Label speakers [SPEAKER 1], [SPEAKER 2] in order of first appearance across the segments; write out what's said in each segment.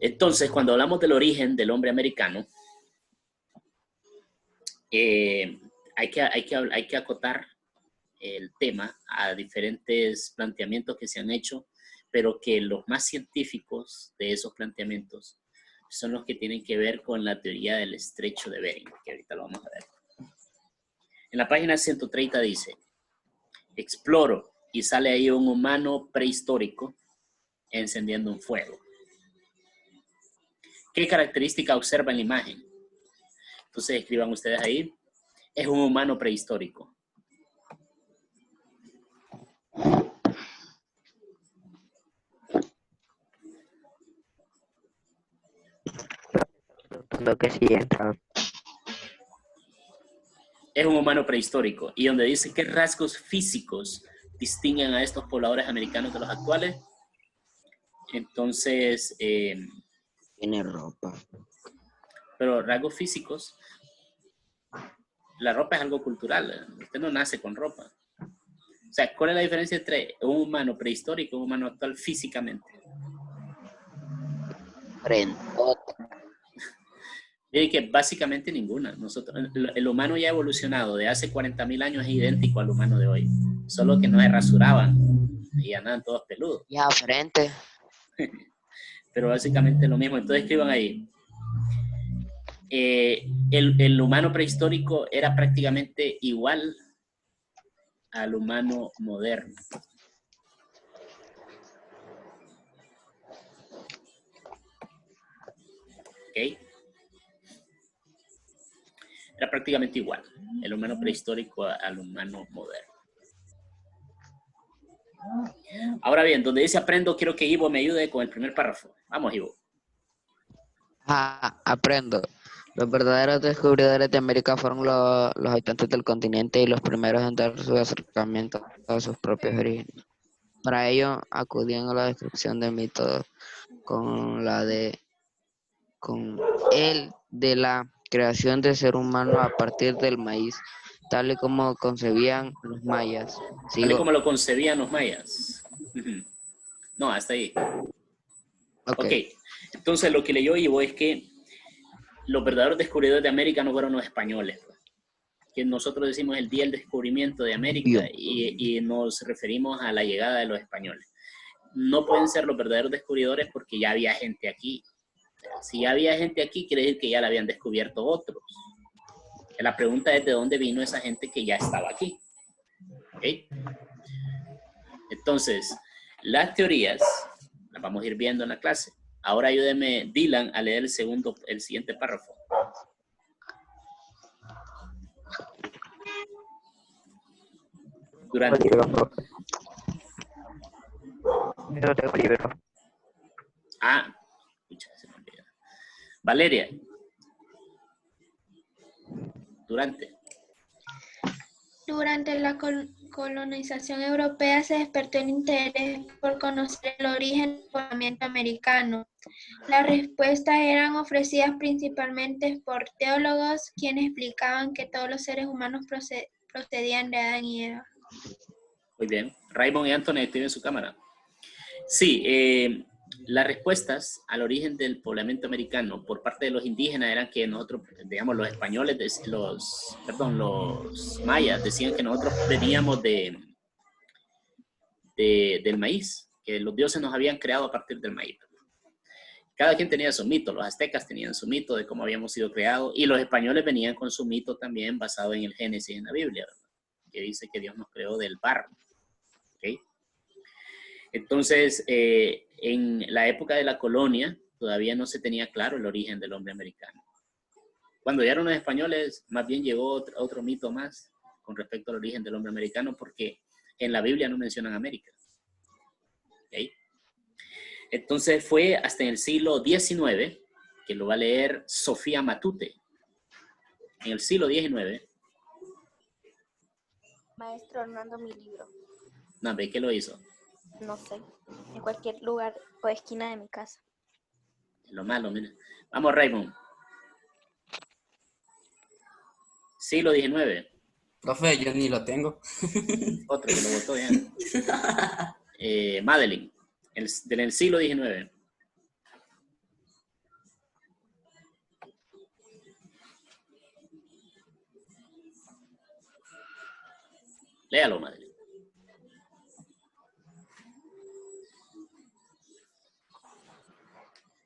[SPEAKER 1] Entonces, cuando hablamos del origen del hombre americano, hay que acotar el tema a diferentes planteamientos que se han hecho, pero que los más científicos de esos planteamientos son los que tienen que ver con la teoría del estrecho de Bering, que ahorita lo vamos a ver. En la página 130 dice, exploro, y sale ahí un humano prehistórico encendiendo un fuego. ¿Qué característica observa en la imagen? Entonces escriban ustedes ahí, es un humano prehistórico.
[SPEAKER 2] Lo que sí entra.
[SPEAKER 1] Es un humano prehistórico. Y donde dice qué rasgos físicos distinguen a estos pobladores americanos de los actuales. Entonces,
[SPEAKER 2] Tiene ropa.
[SPEAKER 1] pero rasgos físicos, la ropa es algo cultural. Usted no nace con ropa. O sea, ¿cuál es la diferencia entre un humano prehistórico y un humano actual físicamente?
[SPEAKER 2] Frentota.
[SPEAKER 1] Dice que básicamente ninguna. El humano ya evolucionado de hace 40.000 años es idéntico al humano de hoy. Solo que no se rasuraban y andaban todos peludos.
[SPEAKER 2] Ya frente.
[SPEAKER 1] Pero básicamente lo mismo. Entonces escriban ahí. El humano prehistórico era prácticamente igual al humano moderno. ¿Ok? Era prácticamente igual el humano prehistórico al humano moderno. Ahora bien, donde dice aprendo, quiero que Ivo me ayude con el primer párrafo. Vamos, Ivo.
[SPEAKER 2] Aprendo. Los verdaderos descubridores de América fueron los habitantes del continente y los primeros en dar su acercamiento a sus propios orígenes. Para ello, acudían a la descripción de métodos con el de la creación de ser humano a partir del maíz, tal y como concebían los mayas.
[SPEAKER 1] Tal y
[SPEAKER 2] ¿Sigo?
[SPEAKER 1] como lo concebían los mayas. No, hasta ahí. Ok. Entonces lo que leyó Ivo es que los verdaderos descubridores de América no fueron los españoles, que nosotros decimos el día del descubrimiento de América y nos referimos a la llegada de los españoles. No pueden ser los verdaderos descubridores porque ya había gente aquí. Si ya había gente aquí, quiere decir que ya la habían descubierto otros. La pregunta es de dónde vino esa gente que ya estaba aquí. ¿Okay? Entonces, las teorías las vamos a ir viendo en la clase. Ahora ayúdeme, Dylan, a leer el siguiente párrafo. Durante.
[SPEAKER 2] No tengo libro.
[SPEAKER 1] Ah, escucha, se me olvida. Valeria.
[SPEAKER 3] Durante la colonización europea se despertó el interés por conocer el origen del poblamiento americano. Las respuestas eran ofrecidas principalmente por teólogos, quienes explicaban que todos los seres humanos procedían de Adán y Eva.
[SPEAKER 1] Muy bien. Raymond y Anthony activen su cámara. Sí, las respuestas al origen del poblamiento americano por parte de los indígenas eran que nosotros, digamos, los españoles, los mayas decían que nosotros veníamos del maíz, que los dioses nos habían creado a partir del maíz. Cada quien tenía su mito, los aztecas tenían su mito de cómo habíamos sido creados y los españoles venían con su mito también basado en el Génesis en la Biblia, ¿verdad? Que dice que Dios nos creó del barro. ¿Okay? Entonces, en la época de la colonia, todavía no se tenía claro el origen del hombre americano. Cuando llegaron los españoles, más bien llegó otro mito más con respecto al origen del hombre americano, porque en la Biblia no mencionan América. ¿Okay? Entonces fue hasta en el siglo XIX, que lo va a leer Sofía Matute. En el siglo XIX.
[SPEAKER 4] Maestro, Hernando, mi libro.
[SPEAKER 1] No, ¿ve qué lo hizo?
[SPEAKER 4] No sé, en cualquier lugar o esquina de mi casa.
[SPEAKER 1] Lo malo, mira. Vamos, Raymond. Siglo XIX.
[SPEAKER 5] Profe, yo ni lo tengo.
[SPEAKER 1] Otro que lo votó ya. Madeline, del siglo XIX. Léalo, Madeline.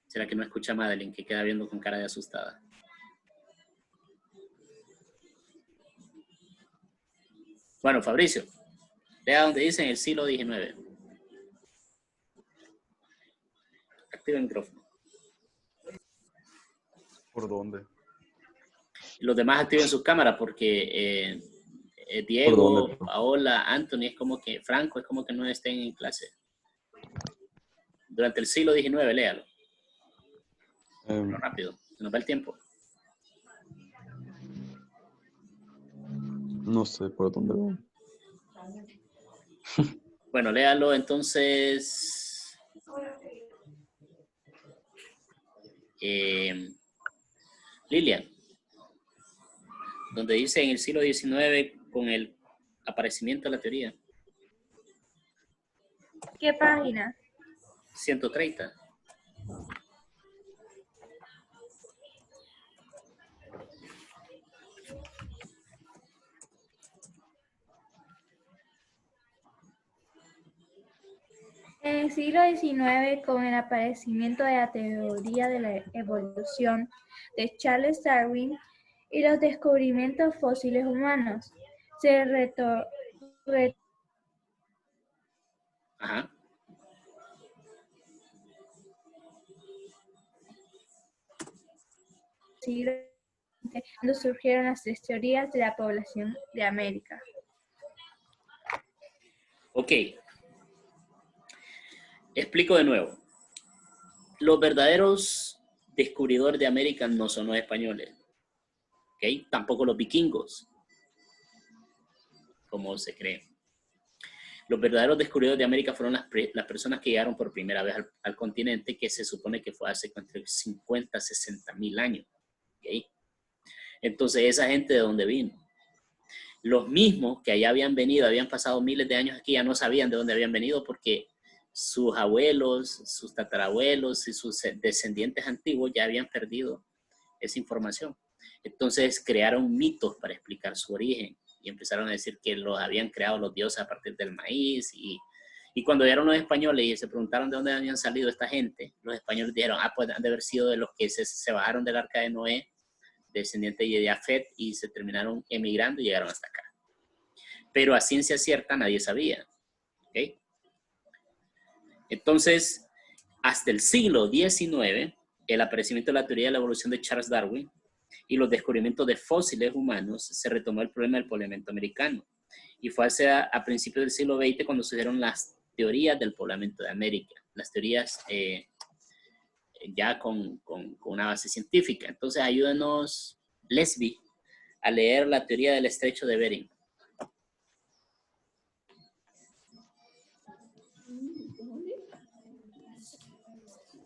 [SPEAKER 1] ¿Será que no escucha a Madeline, que queda viendo con cara de asustada? Bueno, Fabricio, lea donde dice en el siglo XIX. Activa el micrófono.
[SPEAKER 6] ¿Por dónde?
[SPEAKER 1] Los demás activen sus cámaras porque
[SPEAKER 6] ¿Por
[SPEAKER 1] Diego,
[SPEAKER 6] dónde?
[SPEAKER 1] Paola, Anthony, es como que, Franco, es como que no estén en clase. Durante el siglo XIX, léalo. Pero rápido, se nos va el tiempo.
[SPEAKER 6] No sé por dónde va.
[SPEAKER 1] Bueno, léalo entonces. Lilian, donde dice en el siglo XIX con el aparecimiento de la teoría.
[SPEAKER 3] ¿Qué página?
[SPEAKER 1] 130.
[SPEAKER 3] En el siglo XIX, con el aparecimiento de la teoría de la evolución de Charles Darwin y los descubrimientos fósiles humanos, se
[SPEAKER 1] Ajá.
[SPEAKER 3] cuando surgieron las tres teorías de la población de América.
[SPEAKER 1] Ok. Explico de nuevo. Los verdaderos descubridores de América no son los españoles. ¿Ok? Tampoco los vikingos, como se cree. Los verdaderos descubridores de América fueron las personas que llegaron por primera vez al continente, que se supone que fue hace entre 50 a 60 mil años. ¿Ok? Entonces, esa gente, ¿de dónde vino? Los mismos que allá habían venido, habían pasado miles de años aquí, ya no sabían de dónde habían venido porque sus abuelos, sus tatarabuelos y sus descendientes antiguos ya habían perdido esa información. Entonces crearon mitos para explicar su origen y empezaron a decir que los habían creado los dioses a partir del maíz. Y cuando llegaron los españoles y se preguntaron de dónde habían salido esta gente, los españoles dijeron, pues han de haber sido de los que se bajaron del arca de Noé, descendientes de Jafet, y se terminaron emigrando y llegaron hasta acá. Pero a ciencia cierta nadie sabía. ¿Okay? Entonces, hasta el siglo XIX, el aparecimiento de la teoría de la evolución de Charles Darwin y los descubrimientos de fósiles humanos, se retomó el problema del poblamiento americano. Y fue a principios del siglo XX cuando surgieron las teorías del poblamiento de América, las teorías ya con una base científica. Entonces, ayúdanos, Leslie, a leer la teoría del estrecho de Bering.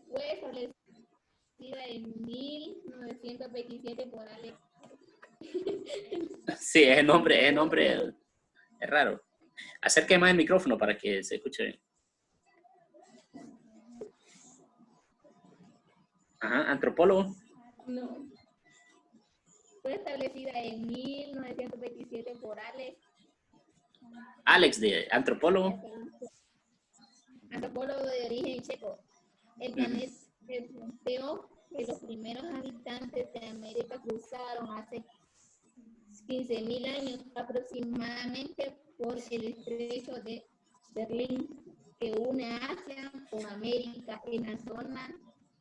[SPEAKER 7] Fue establecida en 1927 por Alex.
[SPEAKER 1] Sí, es nombre es raro. Acerque más el micrófono para que se escuche bien. Ajá, antropólogo.
[SPEAKER 7] No. Fue establecida en 1927 por Alex.
[SPEAKER 1] Alex, de antropólogo.
[SPEAKER 7] Antropólogo de origen checo. El planeta se planteó que los primeros habitantes de América cruzaron hace 15.000 años aproximadamente por el estrecho de Berlín, que une Asia con América en la zona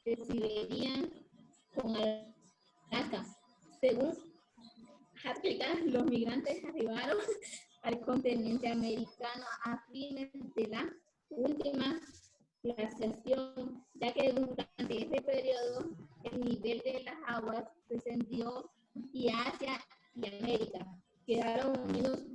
[SPEAKER 7] de Siberia con Alaska. Según África, los migrantes arribaron al continente americano a fines de la última glaciación, ya que durante ese periodo el nivel de las aguas descendió y Asia y América quedaron unidos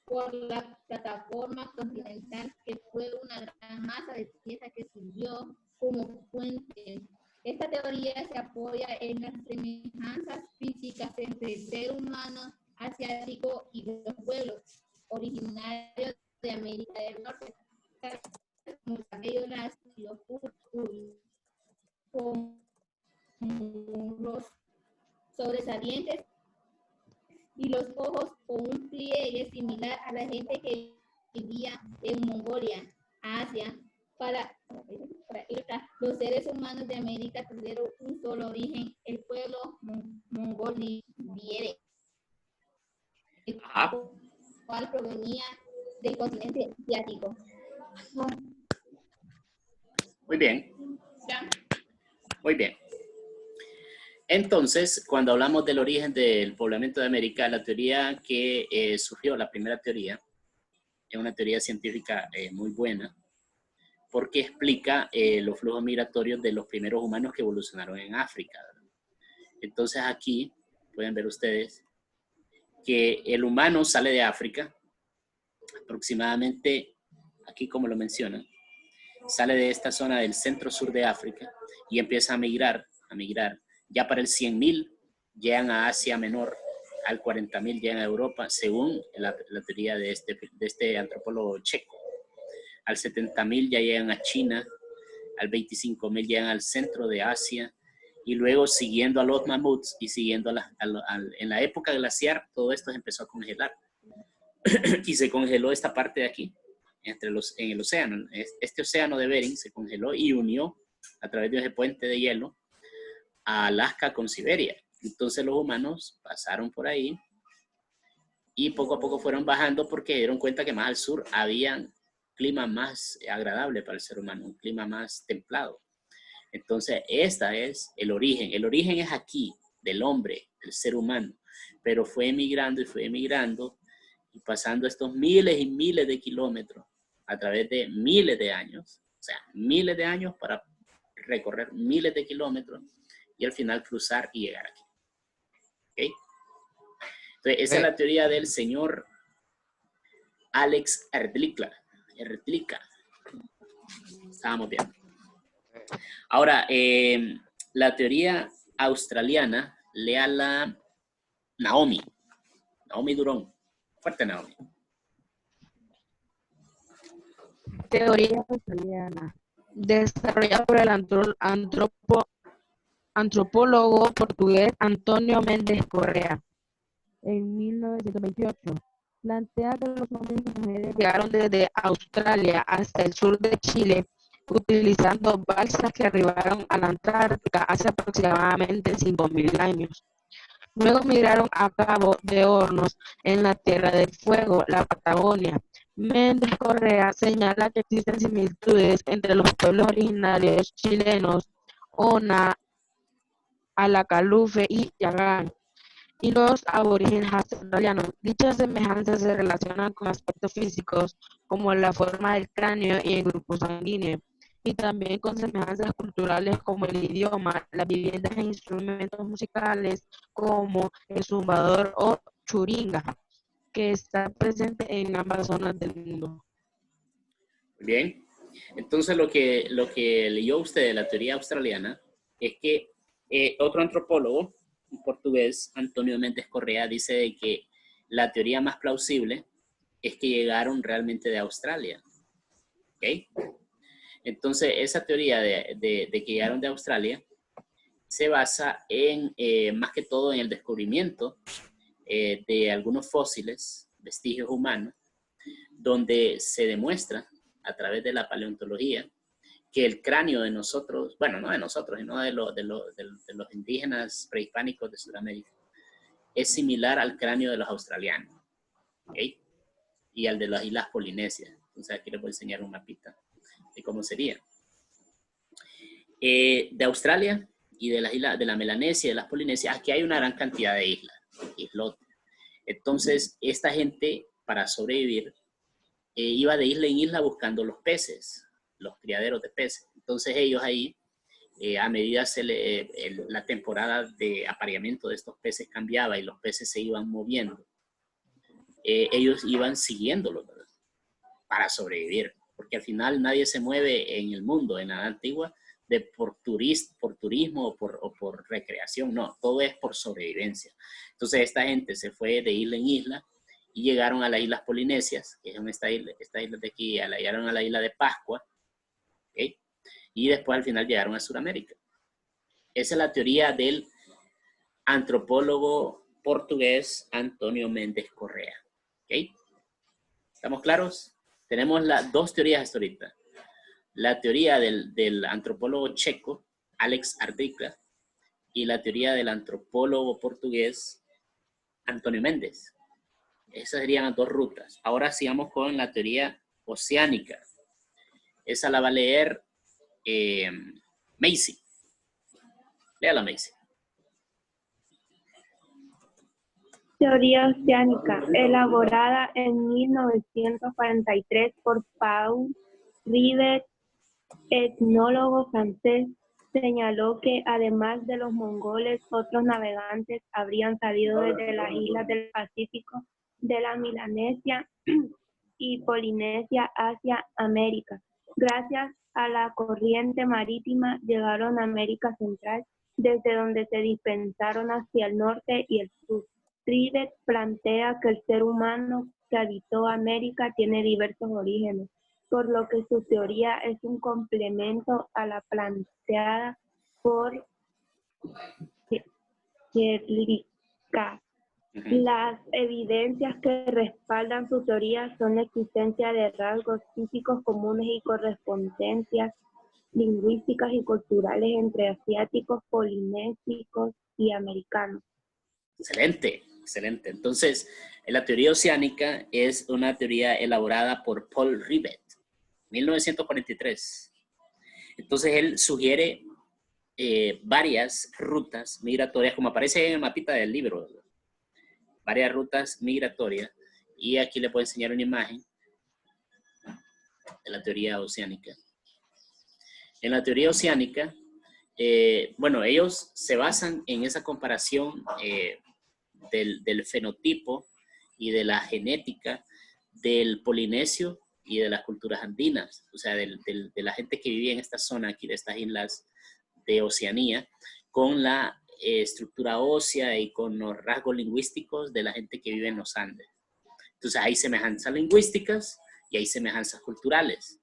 [SPEAKER 7] por la plataforma continental, que fue una gran masa de tierra que sirvió como puente. Esta teoría se apoya en las semejanzas físicas entre el ser humano asiático y los pueblos originarios de América del Norte, como el cabello lacio y los púrpuras, con los sobresalientes y los ojos con un pliegue similar a la gente que vivía en Mongolia, Asia. Para los seres humanos de América tuvieron un solo origen, el pueblo mongoliere, el cual provenía del continente asiático.
[SPEAKER 1] Muy bien. Muy bien. Entonces, cuando hablamos del origen del poblamiento de América, la teoría que surgió, la primera teoría, es una teoría científica muy buena, porque explica los flujos migratorios de los primeros humanos que evolucionaron en África, ¿verdad? Entonces aquí pueden ver ustedes que el humano sale de África, aproximadamente, aquí como lo mencionan, sale de esta zona del centro-sur de África y empieza a migrar. Ya para el 100.000 llegan a Asia Menor, al 40.000 llegan a Europa, según la teoría de este antropólogo checo. Al 70.000 ya llegan a China, al 25.000 llegan al centro de Asia, y luego siguiendo a los mamuts y siguiendo en la época glaciar, todo esto se empezó a congelar. Y se congeló esta parte de aquí, en el océano. Este océano de Bering se congeló y unió a través de ese puente de hielo a Alaska con Siberia. Entonces los humanos pasaron por ahí y poco a poco fueron bajando porque dieron cuenta que más al sur había clima más agradable para el ser humano, un clima más templado. Entonces, este es el origen. El origen es aquí, del hombre, del ser humano, pero fue emigrando y pasando estos miles y miles de kilómetros a través de miles de años, o sea, miles de años para recorrer miles de kilómetros y al final cruzar y llegar aquí. ¿Okay? Entonces, esa es la teoría del señor Alex Erdlicka. Estábamos viendo. Ahora, la teoría australiana, léala Naomi Durón. Fuerte, Naomi.
[SPEAKER 8] Teoría australiana, desarrollada por el antropólogo portugués Antonio Mendes Correa en 1928. Plantea que los hombres y mujeres llegaron desde Australia hasta el sur de Chile utilizando balsas que arribaron a la Antártica hace aproximadamente 5.000 años. Luego migraron a Cabo de Hornos en la Tierra del Fuego, la Patagonia. Méndez Correa señala que existen similitudes entre los pueblos originarios chilenos, Ona, Alacalufe y Yagán, y los aborígenes australianos. Dichas semejanzas se relacionan con aspectos físicos como la forma del cráneo y el grupo sanguíneo, y también con semejanzas culturales como el idioma, las viviendas e instrumentos musicales como el zumbador o churinga, que está presente en ambas zonas del mundo.
[SPEAKER 1] Muy bien. Entonces lo que leyó usted de la teoría australiana es que otro antropólogo, un portugués, Antonio Mendes Correa, dice de que la teoría más plausible es que llegaron realmente de Australia. ¿Ok? Entonces, esa teoría de que llegaron de Australia se basa en, más que todo, en el descubrimiento de algunos fósiles, vestigios humanos, donde se demuestra a través de la paleontología que el cráneo de nosotros, bueno, no de nosotros, sino de los indígenas prehispánicos de Sudamérica, es similar al cráneo de los australianos, ¿ok? Y al de las islas Polinesias. Entonces aquí les voy a enseñar un mapita de cómo sería. De Australia y de las islas de la Melanesia y de las Polinesias, aquí hay una gran cantidad de islotes. Entonces, esta gente, para sobrevivir, iba de isla en isla buscando los peces, los criaderos de peces. Entonces ellos ahí, a medida la temporada de apareamiento de estos peces cambiaba y los peces se iban moviendo, ellos iban siguiéndolos, ¿verdad? Para sobrevivir. Porque al final nadie se mueve en el mundo, en la edad antigua, por turismo o por recreación. No, todo es por sobrevivencia. Entonces esta gente se fue de isla en isla y llegaron a las islas Polinesias, que son esta isla de aquí, llegaron a la isla de Pascua, ¿okay? Y después al final llegaron a Sudamérica. Esa es la teoría del antropólogo portugués Antonio Méndez Correa. ¿Ok? ¿Estamos claros? Tenemos las dos teorías hasta ahorita. La teoría del antropólogo checo, Alex Ardika, y la teoría del antropólogo portugués, Antonio Méndez. Esas serían las dos rutas. Ahora sigamos con la teoría oceánica. Esa la va a leer Macy. Léala, Macy.
[SPEAKER 9] Teoría oceánica, elaborada en 1943 por Paul Rivet, etnólogo francés, señaló que además de los mongoles, otros navegantes habrían salido desde las islas del Pacífico, de la Melanesia y Polinesia hacia América. Gracias a la corriente marítima llegaron a América Central, desde donde se dispersaron hacia el norte y el sur. Rivet plantea que el ser humano que habitó América tiene diversos orígenes, por lo que su teoría es un complemento a la planteada por Kierkegaard. Las evidencias que respaldan su teoría son la existencia de rasgos físicos comunes y correspondencias lingüísticas y culturales entre asiáticos, polinésicos y americanos.
[SPEAKER 1] Excelente, excelente. Entonces, la teoría oceánica es una teoría elaborada por Paul Rivet, 1943. Entonces, él sugiere varias rutas migratorias, como aparece en el mapita del libro, ¿verdad? Varias rutas migratorias. Y aquí le puedo enseñar una imagen de la teoría oceánica. En la teoría oceánica, bueno, ellos se basan en esa comparación del fenotipo y de la genética del polinesio y de las culturas andinas, o sea, de la gente que vivía en esta zona aquí, de estas islas de Oceanía, con la estructura ósea y con los rasgos lingüísticos de la gente que vive en los Andes. Entonces hay semejanzas lingüísticas y hay semejanzas culturales.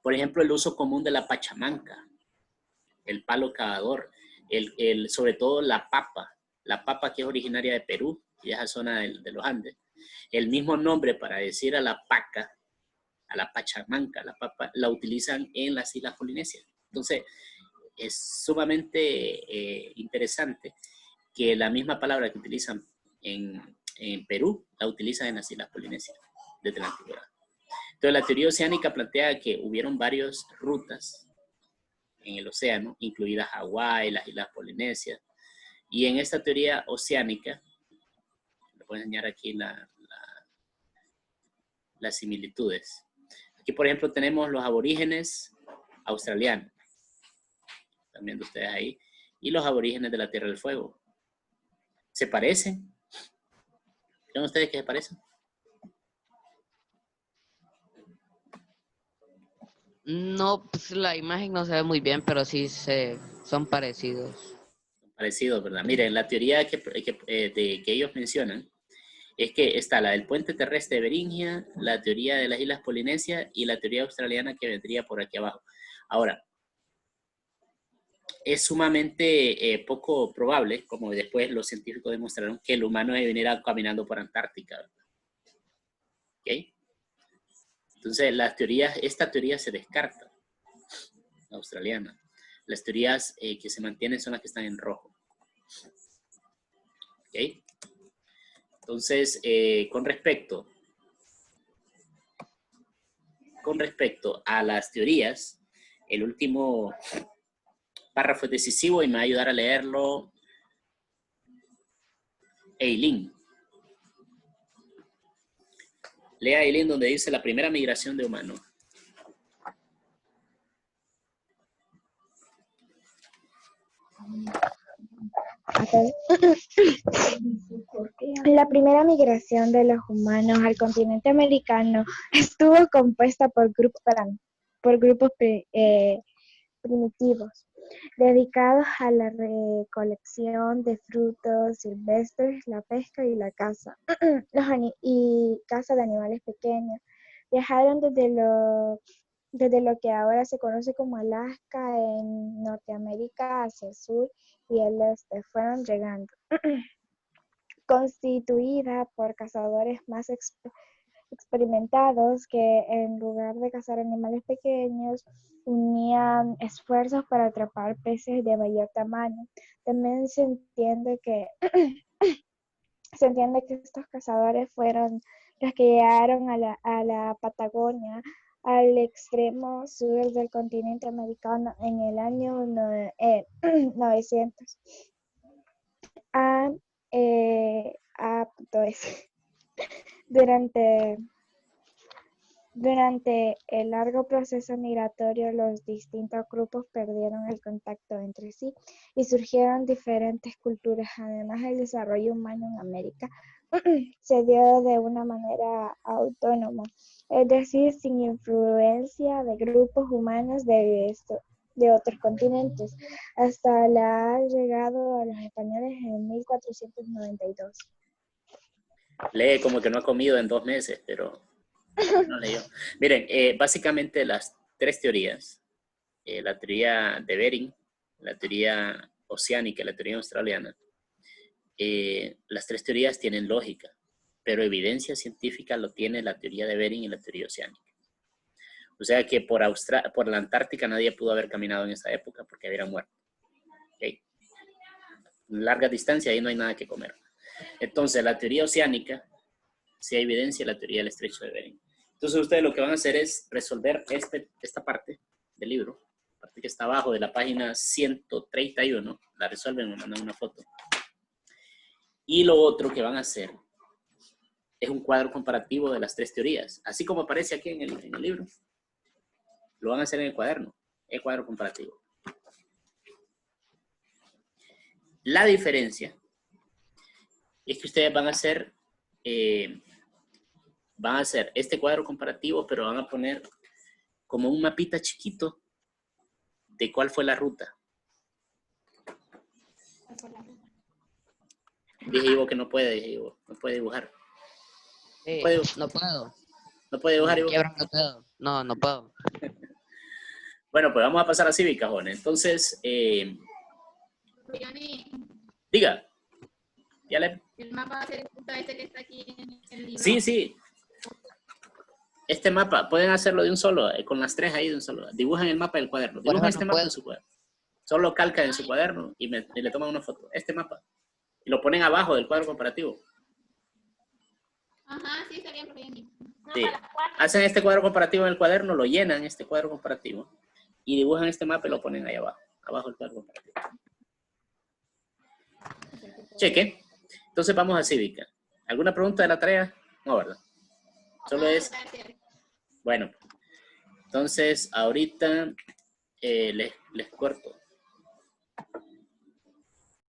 [SPEAKER 1] Por ejemplo, el uso común de la pachamanca, el palo cavador, sobre todo la papa que es originaria de Perú y de esa zona de los Andes. El mismo nombre para decir a la paca, a la pachamanca, la papa, la utilizan en las islas polinesias. Entonces, es sumamente interesante que la misma palabra que utilizan en Perú, la utilizan en las islas polinesias desde la antigüedad. Entonces, la teoría oceánica plantea que hubieron varias rutas en el océano, incluidas Hawái, las islas polinesias. Y en esta teoría oceánica, le voy a enseñar aquí las similitudes. Aquí, por ejemplo, tenemos los aborígenes australianos. Están viendo ustedes ahí. Y los aborígenes de la Tierra del Fuego. ¿Se parecen? ¿Creen ustedes que se parecen?
[SPEAKER 2] No, pues la imagen no se ve muy bien, pero sí son parecidos.
[SPEAKER 1] Parecidos, ¿verdad? Miren, la teoría que ellos mencionan es que está la del puente terrestre de Beringia, la teoría de las islas polinesias y la teoría australiana que vendría por aquí abajo. Ahora, es sumamente poco probable, como después los científicos demostraron, que el humano viniera caminando por Antártica, ¿verdad? ¿Ok? Entonces, esta teoría se descarta, la australiana. Las teorías que se mantienen son las que están en rojo. ¿Ok? Entonces, con respecto a las teorías, el último párrafo es decisivo y me va a ayudar a leerlo Eileen. Lea Eileen donde dice la primera migración de humanos.
[SPEAKER 10] La primera migración de los humanos al continente americano estuvo compuesta por grupos primitivos, dedicados a la recolección de frutos silvestres, la pesca y la caza, y caza de animales pequeños. Viajaron desde los desde lo que ahora se conoce como Alaska en Norteamérica hacia el sur y el este, fueron llegando. Constituida por cazadores más experimentados que en lugar de cazar animales pequeños, unían esfuerzos para atrapar peces de mayor tamaño. También se entiende que estos cazadores fueron los que llegaron a la Patagonia, al extremo sur del continente americano en el año 900. Durante el largo proceso migratorio, los distintos grupos perdieron el contacto entre sí y surgieron diferentes culturas. Además, el desarrollo humano en América se dio de una manera autónoma, es decir, sin influencia de grupos humanos de otros continentes, hasta la llegada de los españoles en 1492.
[SPEAKER 1] Lee como que no ha comido en 2 meses, pero no leyó. Miren, básicamente las 3 teorías, la teoría de Bering, la teoría oceánica y la teoría australiana, las 3 teorías tienen lógica, pero evidencia científica lo tiene la teoría de Bering y la teoría oceánica. O sea que por la Antártica nadie pudo haber caminado en esa época porque hubiera muerto. ¿Okay? Larga distancia, ahí no hay nada que comer. Entonces, la teoría oceánica, sí hay evidencia de la teoría del estrecho de Bering. Entonces, ustedes lo que van a hacer es resolver esta parte del libro, la parte que está abajo de la página 131, la resuelven, me mandan una foto. Y lo otro que van a hacer es un cuadro comparativo de las 3 teorías, así como aparece aquí en el libro. Lo van a hacer en el cuaderno, el cuadro comparativo. La diferencia es que ustedes van a hacer este cuadro comparativo, pero van a poner como un mapita chiquito de cuál fue la ruta. Dije Ivo que no puede, dije Ivo, no puede dibujar.
[SPEAKER 2] No puedo.
[SPEAKER 1] ¿No puede dibujar, Ivo?
[SPEAKER 2] No puedo.
[SPEAKER 1] Bueno, pues vamos a pasar a cívica, jóvenes. Entonces, diga. Ya le...
[SPEAKER 7] El mapa va a ser el punto este que está aquí en el libro.
[SPEAKER 1] Sí, sí. Este mapa, pueden hacerlo de un solo, con las 3 ahí de un solo. Dibujan el mapa del cuaderno. Dibujan este mapa en su cuaderno. Solo calcan en su cuaderno y le toman una foto. Este mapa. Y lo ponen abajo del cuadro comparativo.
[SPEAKER 7] Ajá, sí, está bien, porque
[SPEAKER 1] Sí. Hacen este cuadro comparativo en el cuaderno, lo llenan, este cuadro comparativo, y dibujan este mapa y lo ponen ahí abajo del cuadro comparativo. Cheque. Entonces vamos a cívica. ¿Alguna pregunta de la tarea? No, ¿verdad? Solo es... Bueno, entonces ahorita les corto.